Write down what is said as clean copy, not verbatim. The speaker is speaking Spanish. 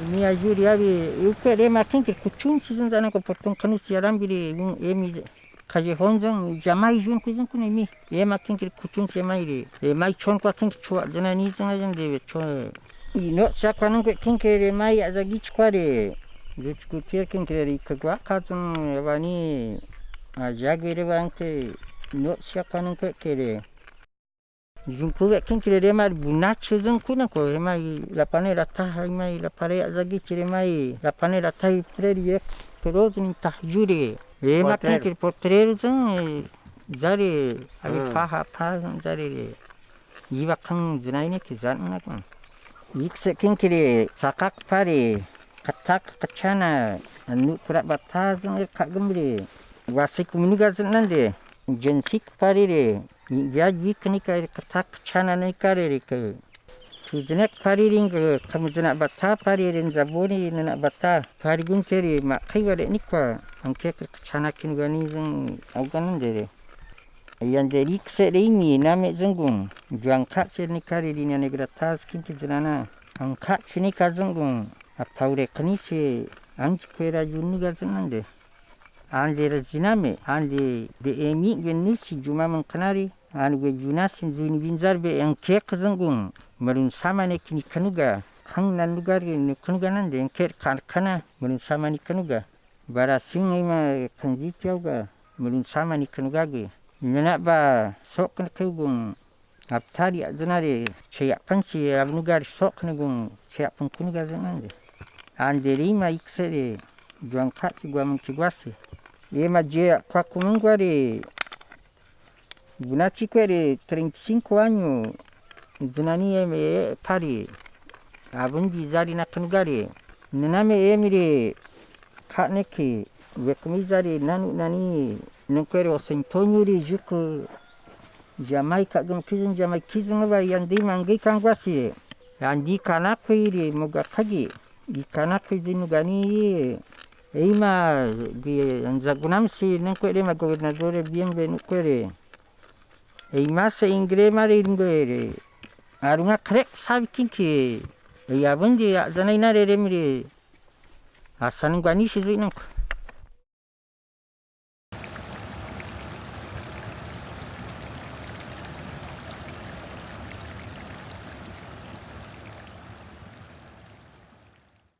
Me ajude eu querer mais quem que cuchum se não dá portão canu se arambire emi cajefonzang jamais jun coisa com nem e mais quem que cuchum se mais e mais chon com quem que chua dana ni zanga jang deve chon e não se quando quem que mais azagich quare discutir quem que Ikarwa kazum vani a jagere vante não se quando que Junto quem querer mais bunach zankuna ko mai la panela ta mai la pare zagi chire mai la panela ta trerie pero zin ta jure e ma quem quer potreiro zan zare abi paha zare iwa kang zinaine ki zan na kon ikse quem querer sakak pare katak kachana anu pura bata zan ka gumre wasik muniga zan nande jensik pare Viaji kenika katak chana ni kareri ke. Tujunek pariring ke kamujana bata paririn zaboni nana bata parigun teri mak kaiwale nikwa angke chana kinugani zeng auganan dere. Yang dari kse ini name zenggung juangkat se ni kareri ni negratas kinki jenana angkat sini kazenggung apaure kanise angkera junuga zenande. Ande ziname ande be emi genisi juma mengkenari anu be junasin zuni binzar be yang kek zenggung merun sama ne kini kanuga kang nan lugar ni kanuga nande yang kek kana merun sama ni kanuga bara singai ma kanji tiauga merun sama ni kanuga ge nana ba sok kan kugung aptari azanare cheya pansi abnugar sok nugung cheya pun kanuga zanande ande rima iksere juang khat gua mengkigwasi Ema dia kwa kumungware Bunachi quere 35 años Zunani eme pari Abundi zari na kanugare Naname emire Katneki Wekumizari nanu nani Nukwere osentonyuri juku Jamaica gumkizun Jamaikizun wa yandi mangi kangwasi Yandi kanakwiri mugakagi Ikanakwi zinugani Eima zagunamsi nunquere ma governadore bien venuquere. Eima se ingre maringere. Arunga krek sabe kinki. E abundi zanai na remire. Asanungani si zuinunk.